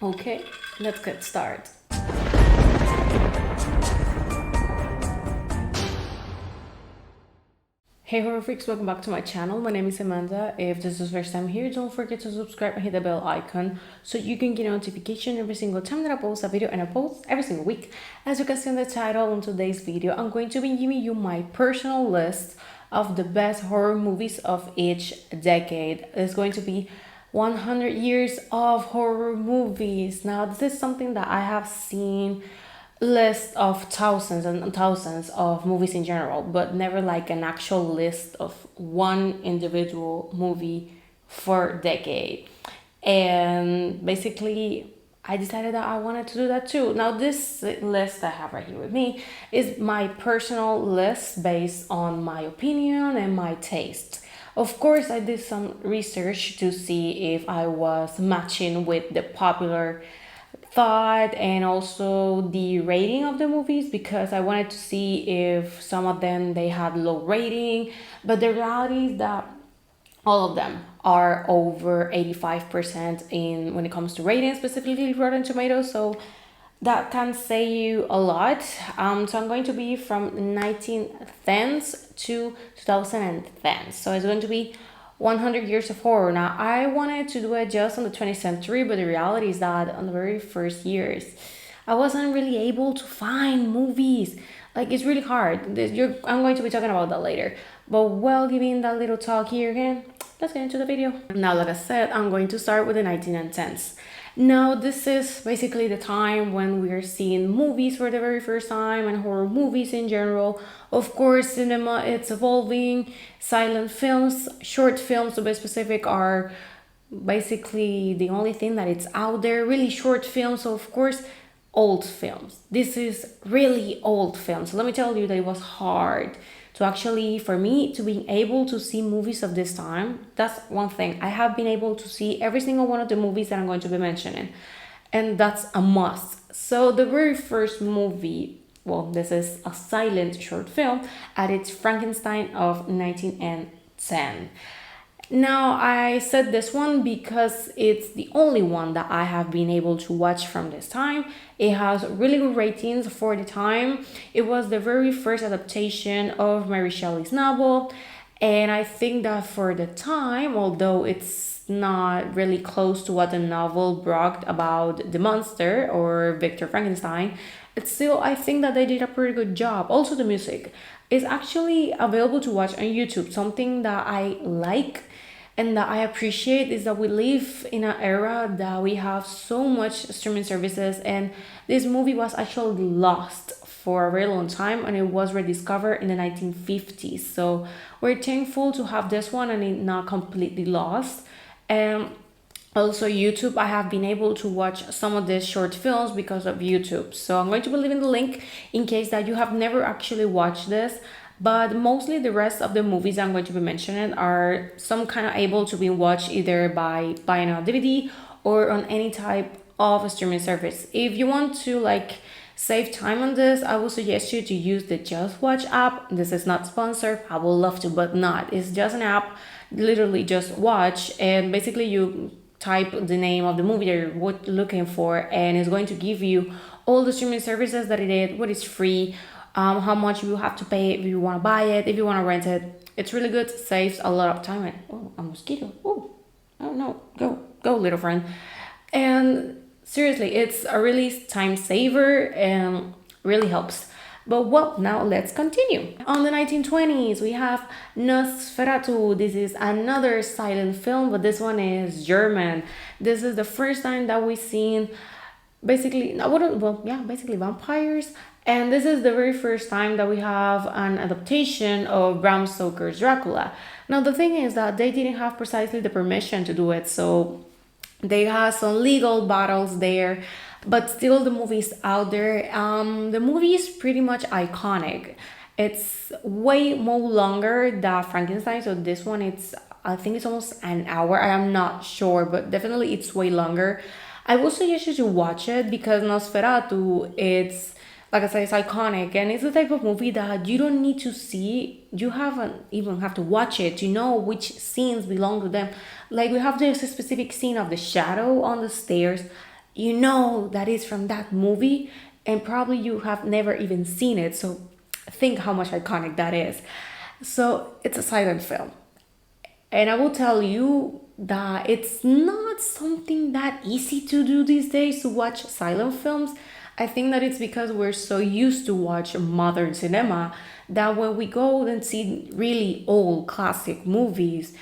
Okay, let's get started. Hey horror freaks, welcome back to my channel. My name is Amanda. If this is the first time here, don't forget to subscribe and hit the bell icon so you can get a notification every single time that I post a video, and I post every single week. As you can see in the title on today's video, I'm going to be giving you my personal list of the best horror movies of each decade. It's going to be 100 years of horror movies. Now, this is something that I have seen list of thousands and thousands of movies in general, but never like an actual list of one individual movie for decade. And basically, I decided that I wanted to do that too. Now, this list I have right here with me is my personal list based on my opinion and my taste. Of course, I did some research to see if I was matching with the popular thought and also the rating of the movies, because I wanted to see if some of them they had low rating, but the reality is that all of them are over 85% in when it comes to rating, specifically Rotten Tomatoes. So that can say you a lot. So I'm going to be from 1910s to 2010s. So it's going to be 100 years of horror. Now, I wanted to do it just on the 20th century, but the reality is that on the very first years, I wasn't really able to find movies. Like, it's really hard. I'm going to be talking about that later. But while giving that little talk here again, let's get into the video. Now, like I said, I'm going to start with the 1910s. Now, this is basically the time when we are seeing movies for the very first time and horror movies in general. Of course, cinema, it's evolving. Silent films, short films to be specific, are basically the only thing that it's out there. Really short films, so of course, old films. This is really old films. So let me tell you that it was hard to actually, for me to be able to see movies of this time. That's one thing. I have been able to see every single one of the movies that I'm going to be mentioning, and that's a must. So the very first movie, well, this is a silent short film, and it's Frankenstein of 1910. Now, I said this one because it's the only one that I have been able to watch from this time. It has really good ratings for the time. It was the very first adaptation of Mary Shelley's novel. And I think that for the time, although it's not really close to what the novel brought about the monster or Victor Frankenstein, it's still, I think that they did a pretty good job. Also, the music is actually available to watch on YouTube. Something that I like and that I appreciate is that we live in an era that we have so much streaming services, and this movie was actually lost for a very long time, and it was rediscovered in the 1950s. So we're thankful to have this one and it not completely lost. And also YouTube, I have been able to watch some of these short films because of YouTube. So I'm going to be leaving the link in case that you have never actually watched this. But mostly the rest of the movies I'm going to be mentioning are some kind of able to be watched either by buying a DVD or on any type of streaming service. If you want to like save time on this, I would suggest you to use the Just Watch app. This is not sponsored. I would love to, but not. It's just an app, literally just watch, and basically you type the name of the movie that you're looking for, and it's going to give you all the streaming services that it is, what is free, how much you have to pay if you want to buy it, if you want to rent it. It's really good, saves a lot of time. And oh, a mosquito. Oh no, go little friend. And seriously, it's a really time saver and really helps. But well, now let's continue. On the 1920s, we have Nosferatu. This is another silent film, but this one is German. This is the first time that we've seen basically, basically vampires. And this is the very first time that we have an adaptation of Bram Stoker's Dracula. Now, the thing is that they didn't have precisely the permission to do it, so they had some legal battles there, but still the movie is out there. The movie is pretty much iconic. It's way more longer than Frankenstein, so this one, I think it's almost an hour. I am not sure, but definitely it's way longer. I would suggest you to watch it because Nosferatu, it's, like I said, it's iconic, and it's the type of movie that you don't need to see. You haven't even have to watch it to know which scenes belong to them. Like, we have this specific scene of the shadow on the stairs. you know that is from that movie, and probably you have never even seen it. So think how much iconic that is. So it's a silent film. And I will tell you that it's not something that easy to do these days to watch silent films. I think that it's because we're so used to watch modern cinema that when we go and see really old classic movies,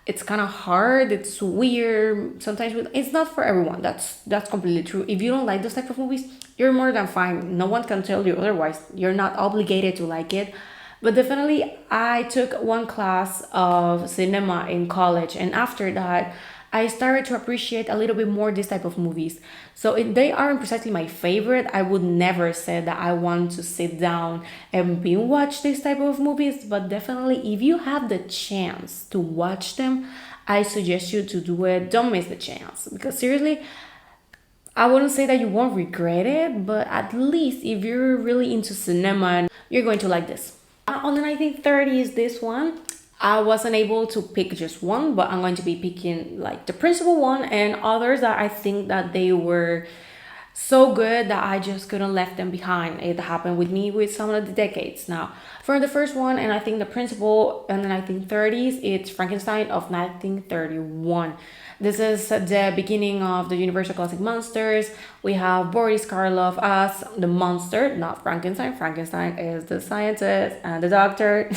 it's kind of hard. It's weird. Sometimes it's not for everyone. That's completely true. If you don't like those type of movies, you're more than fine. No one can tell you otherwise. You're not obligated to like it. But definitely, I took one class of cinema in college, and after that, I started to appreciate a little bit more this type of movies. So they aren't precisely my favorite. I would never say that I want to sit down and binge watch this type of movies, but definitely, if you have the chance to watch them, I suggest you to do it. Don't miss the chance because seriously, I wouldn't say that you won't regret it, but at least if you're really into cinema, you're going to like this. On the 1930s, this one, I wasn't able to pick just one, but I'm going to be picking like the principal one and others that I think that they were so good that I just couldn't left them behind. It happened with me with some of the decades now. For the first one, and I think the principal in the 1930s, it's Frankenstein of 1931. This is the beginning of the Universal Classic Monsters. We have Boris Karloff as the monster, not Frankenstein. Frankenstein is the scientist and the doctor.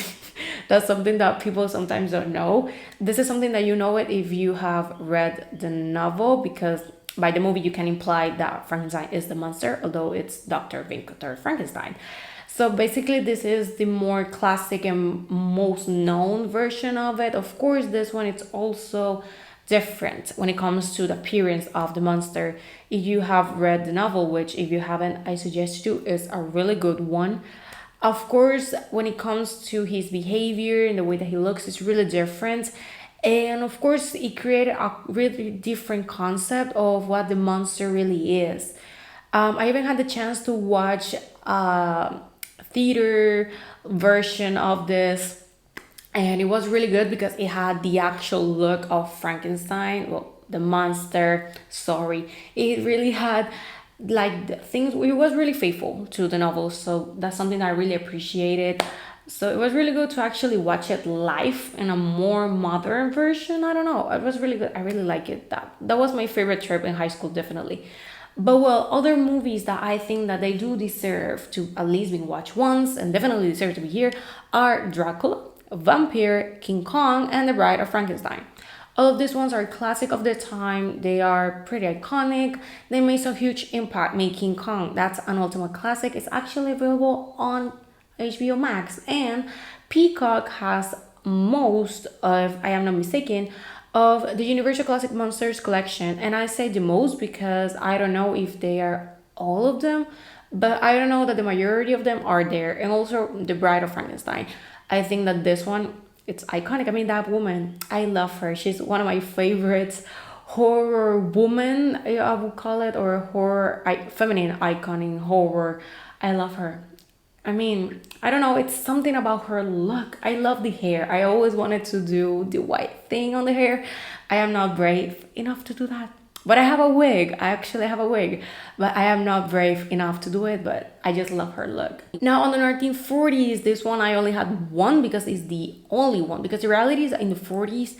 That's something that people sometimes don't know. This is something that you know it if you have read the novel, because by the movie you can imply that Frankenstein is the monster, although it's Dr. Victor Frankenstein. So basically this is the more classic and most known version of it. Of course, this one it's also different when it comes to the appearance of the monster. If you have read the novel, which if you haven't, I suggest you, is a really good one. Of course, when it comes to his behavior and the way that he looks, it's really different. And of course, it created a really different concept of what the monster really is. I even had the chance to watch a theater version of this, and it was really good because it had the actual look of Frankenstein, well, the monster, sorry. It really had like the things, it was really faithful to the novel, so that's something I really appreciated. So it was really good to actually watch it live in a more modern version. I don't know, it was really good. I really like it. That was my favorite trip in high school, definitely. But well, other movies that I think that they do deserve to at least be watched once and definitely deserve to be here are Dracula, Vampire, King Kong, and The Bride of Frankenstein. All of these ones are classic of their time. They are pretty iconic. They made some huge impact. Making Kong, that's an ultimate classic. It's actually available on HBO Max, and Peacock has most of, I am not mistaken, of the Universal Classic Monsters collection. And I say the most because I don't know if they are all of them, but I don't know that the majority of them are there. And also The Bride of Frankenstein. I think that this one, it's iconic. I mean, that woman, I love her. She's one of my favorites. Horror woman, I would call it, or horror, feminine icon in horror. I love her. I mean, I don't know, it's something about her look. I love the hair. I always wanted to do the white thing on the hair. I am not brave enough to do that. But I have a wig. I actually have a wig. But I am not brave enough to do it. But I just love her look. Now, on the 1940s, this one I only had one because it's the only one. Because the reality is in the 40s,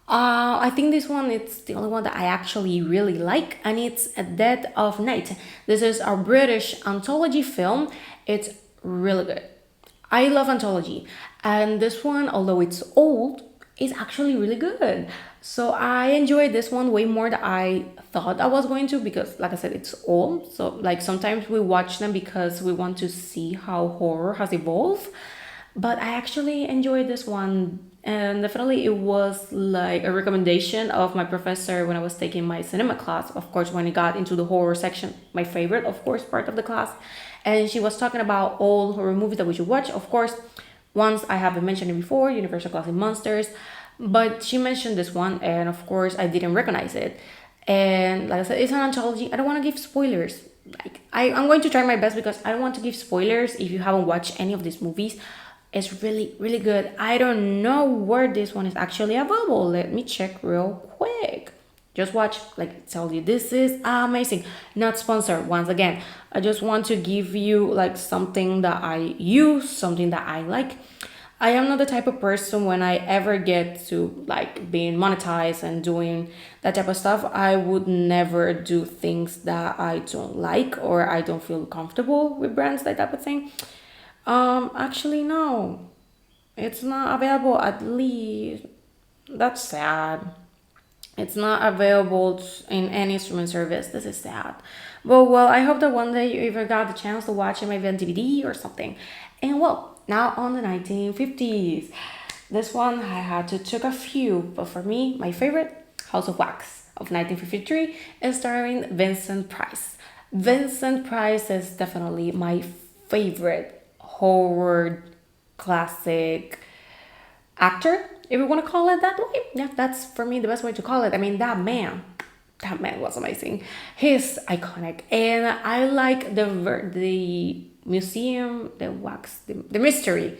I think this one, it's the only one that I actually really like. And it's A Dead of Night. This is a British anthology film. It's really good. I love anthology. And this one, although it's old, is actually really good. So I enjoyed this one way more than I thought I was going to, because like I said, it's old. So like sometimes we watch them because we want to see how horror has evolved. But I actually enjoyed this one. And definitely it was like a recommendation of my professor when I was taking my cinema class. Of course, when it got into the horror section, my favorite, of course, part of the class. And she was talking about all horror movies that we should watch. Of course, once I have mentioned it before, Universal Classic Monsters. But she mentioned this one, and of course, I didn't recognize it. And like I said, it's an anthology. I don't want to give spoilers. Like I'm going to try my best because I don't want to give spoilers if you haven't watched any of these movies. It's really, really good. I don't know where this one is actually available. Let me check real quick. Just watch, like tell you this is amazing. Not sponsored once again. I just want to give you like something that I use, something that I like. I am not the type of person when I ever get to like being monetized and doing that type of stuff, I would never do things that I don't like or I don't feel comfortable with brands, like that type of thing. Actually no. It's not available at least. That's sad. It's not available in any streaming service. This is sad. But well, I hope that one day you either got the chance to watch it maybe on DVD or something. And well, now on the 1950s. This one I had to took a few, but for me, my favorite, House of Wax of 1953 is starring Vincent Price. Vincent Price is definitely my favorite horror classic actor, if you want to call it that way. Yeah, that's for me the best way to call it. I mean, that man was amazing. He's iconic, and I like the museum, the wax, the mystery.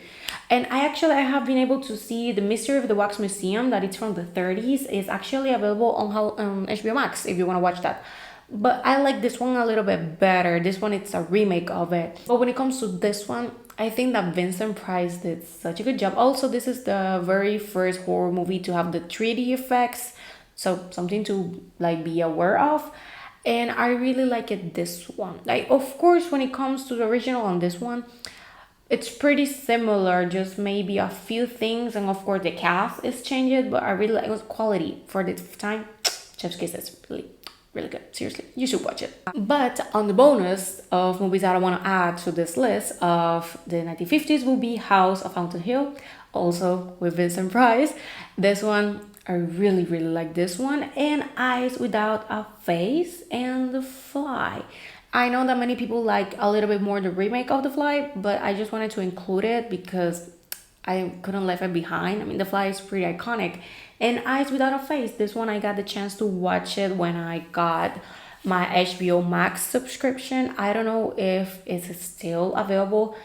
And I have been able to see the mystery of the wax museum that it's from the 30s. Is actually available on HBO Max if you want to watch that. But I like this one a little bit better. This one, it's a remake of it. But when it comes to this one, I think that Vincent Price did such a good job. Also, this is the very first horror movie to have the 3D effects. So something to like be aware of. And I really like it, this one. Like, of course, when it comes to the original on this one, it's pretty similar, just maybe a few things. And of course, the cast is changed, but I really like it was quality for the time. Chef's Kiss is really good. Seriously, you should watch it. But on the bonus of movies that I want to add to this list of the 1950s will be House of Fountain Hill, also with Vincent Price. This one, I really like this one, and Eyes Without a Face and The Fly. I know that many people like a little bit more the remake of The Fly, but I just wanted to include it because I couldn't leave it behind. I mean, The Fly is pretty iconic. And Eyes Without a Face, this one I got the chance to watch it when I got my HBO Max subscription. I don't know if it's still available,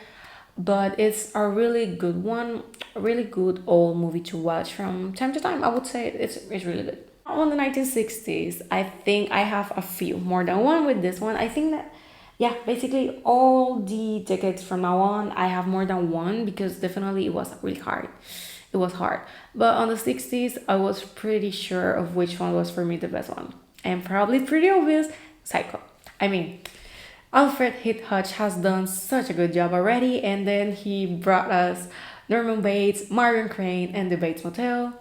but it's a really good one, a really good old movie to watch from time to time. I would say it's really good. On the 1960s, I think I have a few, more than one with this one. I think that, yeah, basically all the tickets from now on, I have more than one because definitely it was really hard. It was hard. But on the 60s, I was pretty sure of which one was for me the best one. And probably pretty obvious, Psycho. I mean, Alfred Hitchcock has done such a good job already, and then he brought us Norman Bates, Marion Crane, and the Bates Motel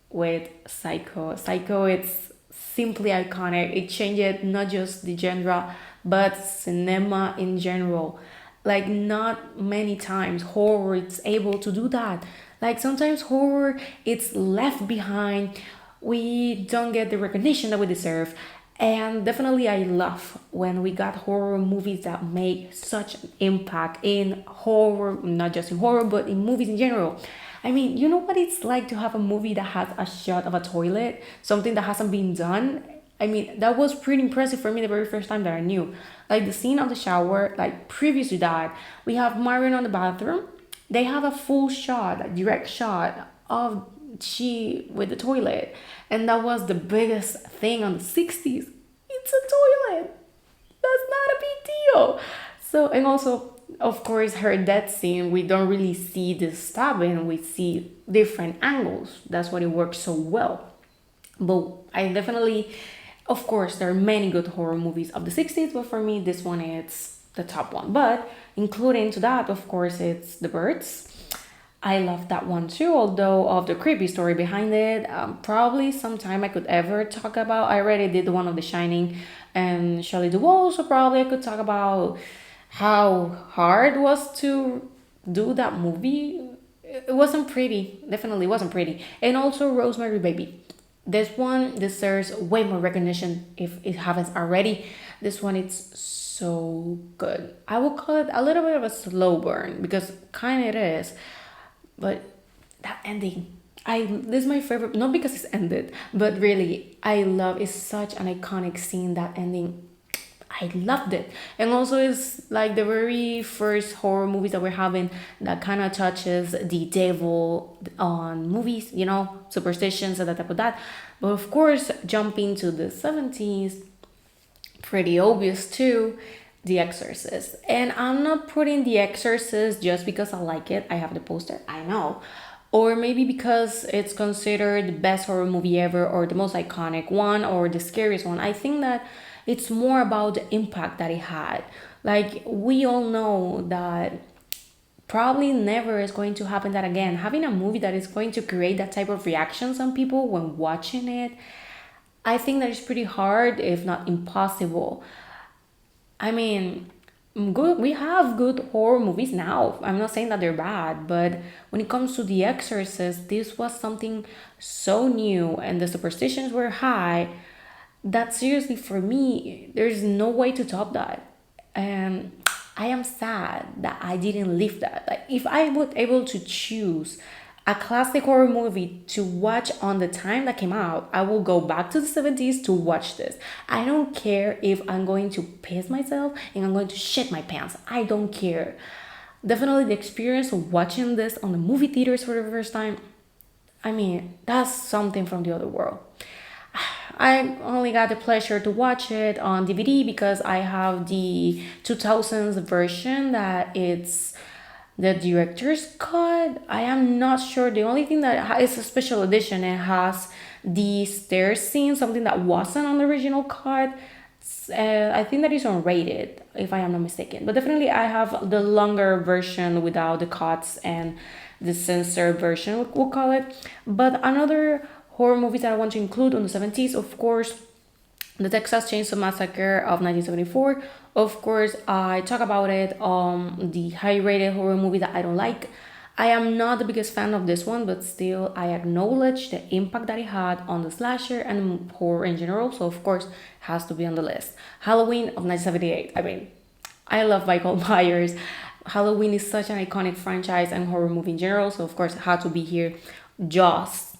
with Psycho. Psycho, it's simply iconic. It changed not just the genre, but cinema in general. Like, not many times horror is able to do that. Like, sometimes horror, it's left behind. We don't get the recognition that we deserve. And definitely I love when we got horror movies that make such an impact in horror, not just in horror, but in movies in general. I mean, you know what it's like to have a movie that has a shot of a toilet, something that hasn't been done? I mean, that was pretty impressive for me the very first time that I knew. Like the scene of the shower, like previous to that, we have Marion on the bathroom. They have a full shot, a direct shot of she with the toilet. And that was the biggest thing on the 60s. It's a toilet. That's not a big deal. So, and also, of course, her death scene, we don't really see the stabbing. We see different angles. That's why it works so well. But I definitely, of course, there are many good horror movies of the 60s, but for me, this one is the top one. But including to that, of course, it's The Birds. I love that one too, although of the creepy story behind it, probably sometime I could ever talk about. I already did the one of The Shining and Shelley Duvall, so probably I could talk about how hard it was to do that movie. It wasn't pretty, definitely wasn't pretty. And also Rosemary Baby. This one deserves way more recognition if it happens already. This one, it's so good. I will call it a little bit of a slow burn because kind of it is. But that ending, this is my favorite, not because it's ended, but really, I love, it's such an iconic scene, that ending. I loved it. And also it's like the very first horror movies that we're having that kind of touches the devil on movies, superstitions and that type of that. But of course, jumping to the 70s, pretty obvious too, The Exorcist. And I'm not putting The Exorcist just because I like it. I have the poster, I know. Or maybe because it's considered the best horror movie ever, or the most iconic one, or the scariest one. I think that it's more about the impact that it had. Like, we all know that probably never is going to happen that again. Having a movie that is going to create that type of reactions on people when watching it, I think that is pretty hard, if not impossible. I mean, good. We have good horror movies now. I'm not saying that they're bad, but when it comes to The Exorcist, this was something so new, and the superstitions were high. That seriously, for me, there's no way to top that. And I am sad that I didn't live that. Like, if I would able to choose a classic horror movie to watch on the time that came out, I will go back to the 70s to watch this. I don't care if I'm going to piss myself and I'm going to shit my pants. I don't care. Definitely the experience of watching this on the movie theaters for the first time, I mean, that's something from the other world. I only got the pleasure to watch it on DVD because I have the 2000s version that it's the director's cut. I am not sure. The only thing that is a special edition, it has the stairs scene, something that wasn't on the original cut. I think that is unrated, if I am not mistaken. But definitely, I have the longer version without the cuts and the censored version, we'll call it. But another horror movies that I want to include on the 70s, of course, the Texas Chainsaw Massacre of 1974. Of course, I talk about it on the high-rated horror movie that I don't like. I am not the biggest fan of this one, but still, I acknowledge the impact that it had on the slasher and horror in general. So, of course, it has to be on the list. Halloween of 1978. I mean, I love Michael Myers. Halloween is such an iconic franchise and horror movie in general. So, of course, it had to be here. Jaws.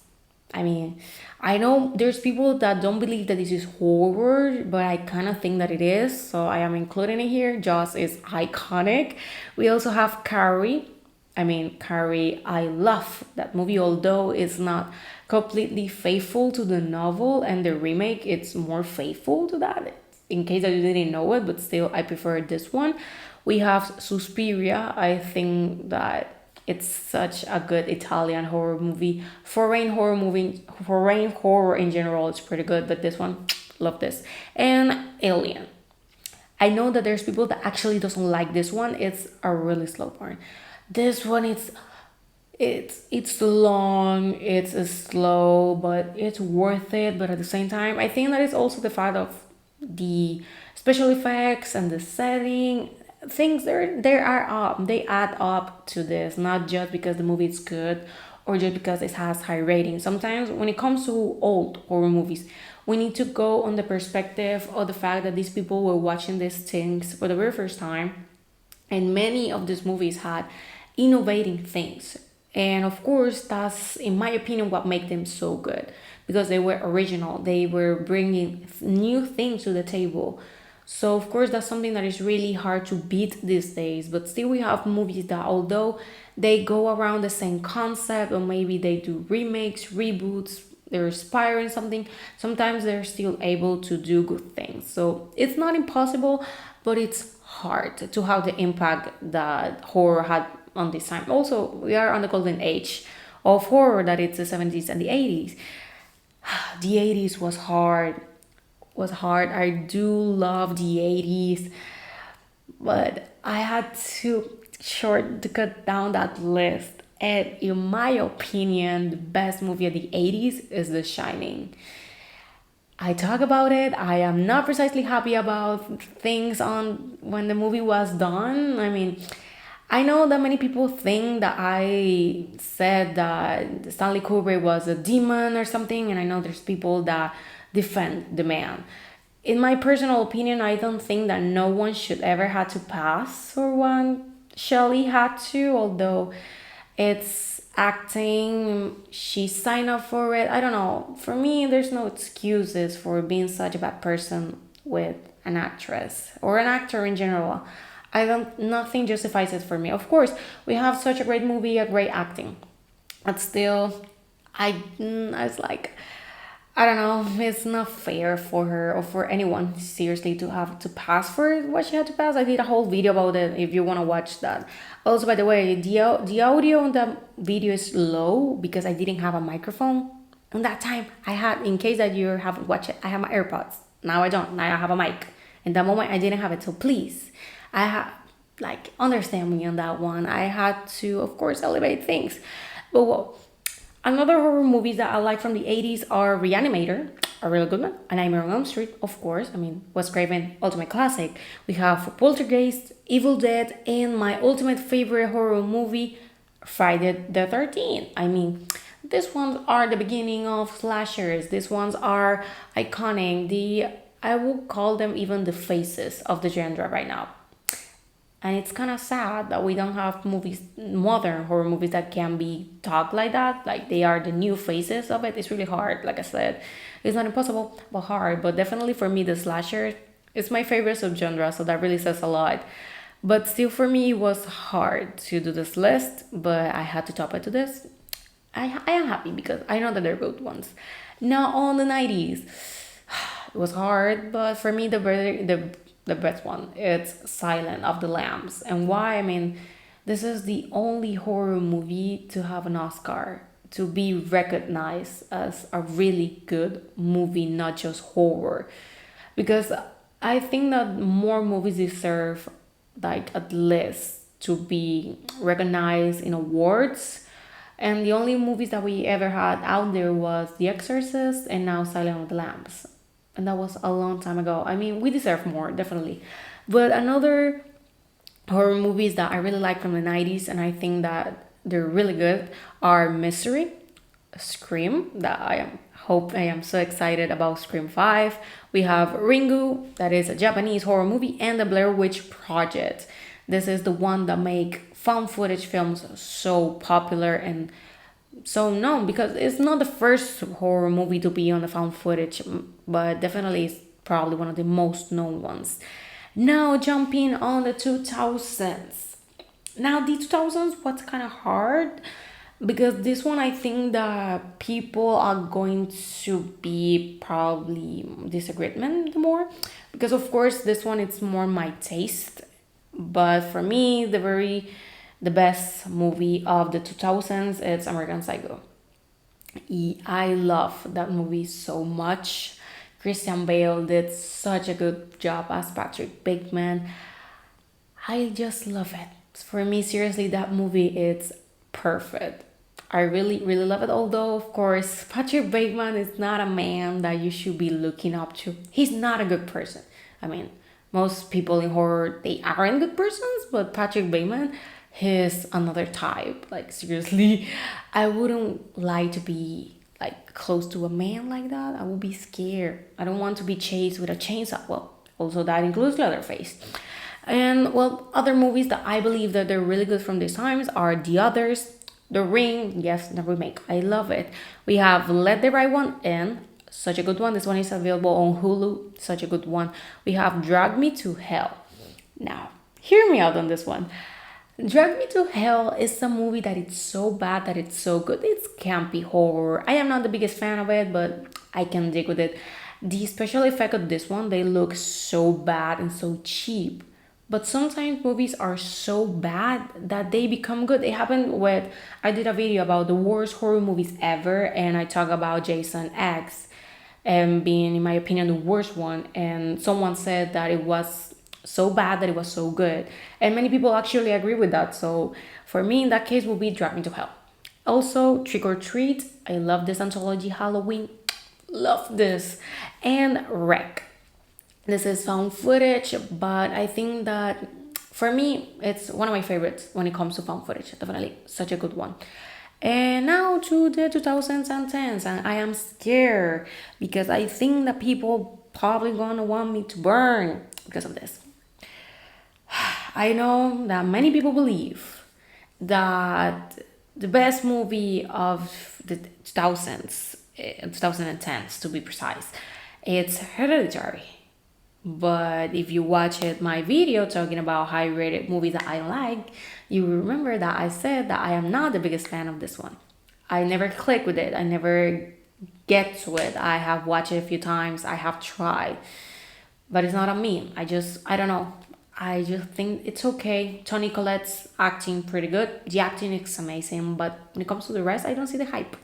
I mean, I know there's people that don't believe that this is horror, but I kind of think that it is. So I am including it here. Jaws is iconic. We also have Carrie. I mean, Carrie, I love that movie, although it's not completely faithful to the novel, and the remake, it's more faithful to that. In case that you didn't know it, but still, I prefer this one. We have Suspiria. I think that it's such a good Italian horror movie. Foreign horror in general, it's pretty good, but this one, love this. And Alien. I know that there's people that actually doesn't like this one. It's a really slow burn. This one, it's long, it's slow, but it's worth it. But at the same time, I think that it's also the fact of the special effects and the setting. Things they add up to this, not just because the movie is good or just because it has high ratings. Sometimes when it comes to old horror movies, we need to go on the perspective of the fact that these people were watching these things for the very first time, and many of these movies had innovating things. And of course, that's, in my opinion, what made them so good, because they were original. They were bringing new things to the table. So of course, that's something that is really hard to beat these days. But still, we have movies that, although they go around the same concept, or maybe they do remakes, reboots, they're inspiring something, sometimes they're still able to do good things. So it's not impossible, but it's hard to have the impact that horror had on this time. Also, we are on the golden age of horror, that it's the 70s and the 80s. The 80s was hard. I do love the 80s, but I had to cut down that list. And in my opinion, the best movie of the 80s is The Shining. I talk about it. I am not precisely happy about things on when the movie was done. I mean, I know that many people think that I said that Stanley Kubrick was a demon or something, and I know there's people that defend the man. In my personal opinion, I don't think that no one should ever have to pass for one. Shelley had to, although it's acting, she signed up for it. I don't know. For me, there's no excuses for being such a bad person with an actress or an actor in general. I don't nothing justifies it for me. Of course, we have such a great movie, a great acting, but still, I was like, I don't know, it's not fair for her or for anyone seriously to have to pass for what she had to pass. I did a whole video about it if you want to watch that. Also, by the way, the audio on the video is low because I didn't have a microphone. On that time, I had, in case that you haven't watched it, I have my AirPods. Now I don't. Now I have a mic. In that moment, I didn't have it. So please, I have, like, understand me on that one. I had to, of course, elevate things. But well, another horror movies that I like from the 80s are Reanimator, a really good one. A Nightmare on Elm Street, of course. I mean, Wes Craven, ultimate classic. We have Poltergeist, Evil Dead, and my ultimate favorite horror movie, Friday the 13th. I mean, these ones are the beginning of slashers. These ones are iconic. I will call them even the faces of the genre right now. And it's kind of sad that we don't have movies, modern horror movies that can be talked like that. Like they are the new faces of it. It's really hard. Like I said, it's not impossible, but hard. But definitely for me, the slasher is my favorite subgenre. So that really says a lot. But still, for me, it was hard to do this list. But I had to top it to this. I am happy because I know that they're good ones. Now on the 90s, it was hard, but for me the best one it's Silent of the Lambs. And why? I mean, this is the only horror movie to have an Oscar, to be recognized as a really good movie, not just horror. Because I think that more movies deserve like at least to be recognized in awards, and the only movies that we ever had out there was The Exorcist and now Silent of the Lambs. And that was a long time ago. I mean, we deserve more, definitely. But another horror movies that I really like from the 90s and I think that they're really good are Mystery, Scream, that I am so excited about Scream 5. We have Ringu, that is a Japanese horror movie, and the Blair Witch Project. This is the one that make found footage films so popular and so known because it's not the first horror movie to be on the found footage, but definitely it's probably one of the most known ones. Now jumping on the 2000s. Now the 2000s what's kind of hard because this one I think that people are going to be probably disagreement more because of course this one it's more my taste, but for me the best movie of the 2000s is American Psycho. I love that movie so much. Christian Bale did such a good job as Patrick Bateman. I just love it. For me, seriously, that movie is perfect. I really, really love it. Although, of course, Patrick Bateman is not a man that you should be looking up to. He's not a good person. I mean, most people in horror, they aren't good persons, but Patrick Bateman, he's another type. Like, seriously, I wouldn't like to be like close to a man like that. I would be scared. I don't want to be chased with a chainsaw. Well, also that includes Leatherface. And well, other movies that I believe that they're really good from these times are The Others, The Ring, yes, the remake. I love it. We have Let the Right One In, such a good one. This one is available on Hulu, such a good one. We have Drag Me to Hell. Now, hear me out on this one. Drag Me to Hell is a movie that it's so bad that it's so good. It's campy horror. I am not the biggest fan of it, but I can dig with it. The special effect of this one, they look so bad and so cheap. But sometimes movies are so bad that they become good. It happened with, I did a video about the worst horror movies ever, and I talk about Jason X and being, in my opinion, the worst one. And someone said that it was so bad that it was so good. And many people actually agree with that. So for me, in that case, will be Drag Me to Hell. Also, Trick or Treat. I love this anthology, Halloween. Love this. And Wreck. This is found footage, but I think that for me, it's one of my favorites when it comes to found footage. Definitely such a good one. And now to the 2010s, and I am scared because I think that people probably gonna want me to burn because of this. I know that many people believe that the best movie of the 2010s to be precise, it's Hereditary. But if you watch it, my video talking about high rated movies that I don't like, you will remember that I said that I am not the biggest fan of this one. I never click with it. I never get to it. I have watched it a few times. I have tried, but it's not on me. I don't know. I just think it's okay. Toni Collette's acting pretty good. The acting is amazing, but when it comes to the rest, I don't see the hype.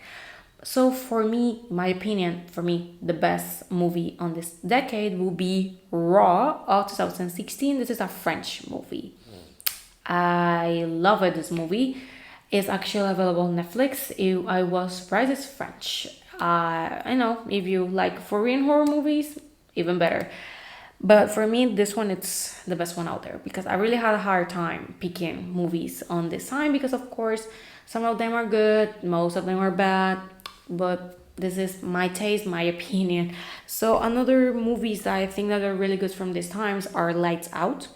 So for me, my opinion, for me, the best movie on this decade will be Raw of 2016. This is a French movie. I love it. This movie is actually available on Netflix. I was surprised it's French. I know if you like foreign horror movies, even better. But for me, this one it's the best one out there because I really had a hard time picking movies on this time because of course some of them are good, most of them are bad, but this is my taste, my opinion. So another movies that I think that are really good from these times are Lights Out,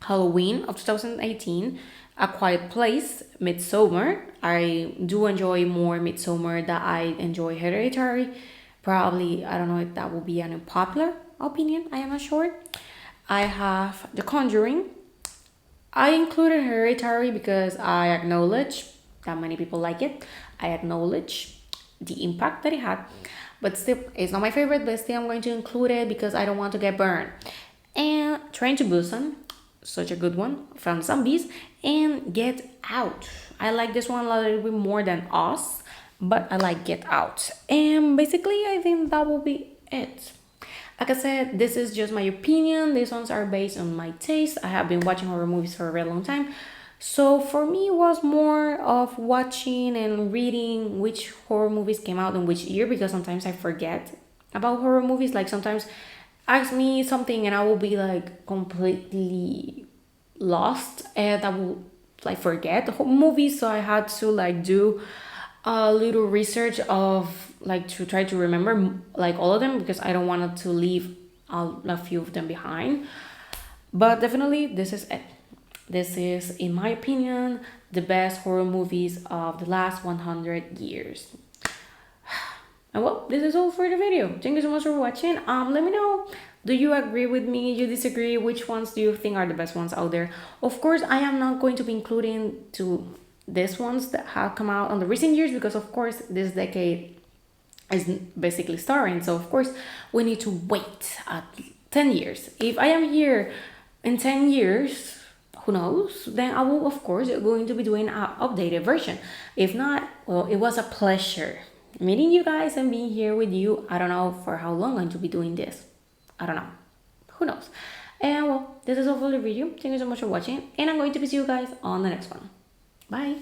Halloween of 2018, A Quiet Place, Midsommar. I do enjoy more Midsommar than I enjoy Hereditary. Probably, I don't know if that will be an unpopular opinion, I am not sure. I have The Conjuring. I included Hereditary because I acknowledge that many people like it. I acknowledge the impact that it had. But still, it's not my favorite, but still I'm going to include it because I don't want to get burned. And Train to Busan, such a good one, from zombies. And Get Out. I like this one a little bit more than Us, but I like Get Out. And basically, I think that will be it. Like I said, this is just my opinion. These ones are based on my taste. I have been watching horror movies for a very long time. So for me, it was more of watching and reading which horror movies came out in which year because sometimes I forget about horror movies. Like sometimes ask me something and I will be like completely lost and I will like forget the whole movie. So I had to like do a little research of like to try to remember like all of them because I don't want to leave a few of them behind. But definitely this is it. This is, in my opinion, the best horror movies of the last 100 years. And well, this is all for the video. Thank you so much for watching. Let me know, do you agree with me? You disagree? Which ones do you think are the best ones out there? Of course, I am not going to be including to these ones that have come out on the recent years because of course this decade is basically starting. So of course we need to wait 10 years. If I am here in 10 years, who knows, then I will of course going to be doing an updated version. If not, well, it was a pleasure meeting you guys and being here with you. I don't know for how long I'm going to be doing this. I don't know. Who knows? And well, this is all for the video. Thank you so much for watching and I'm going to see you guys on the next one. Bye.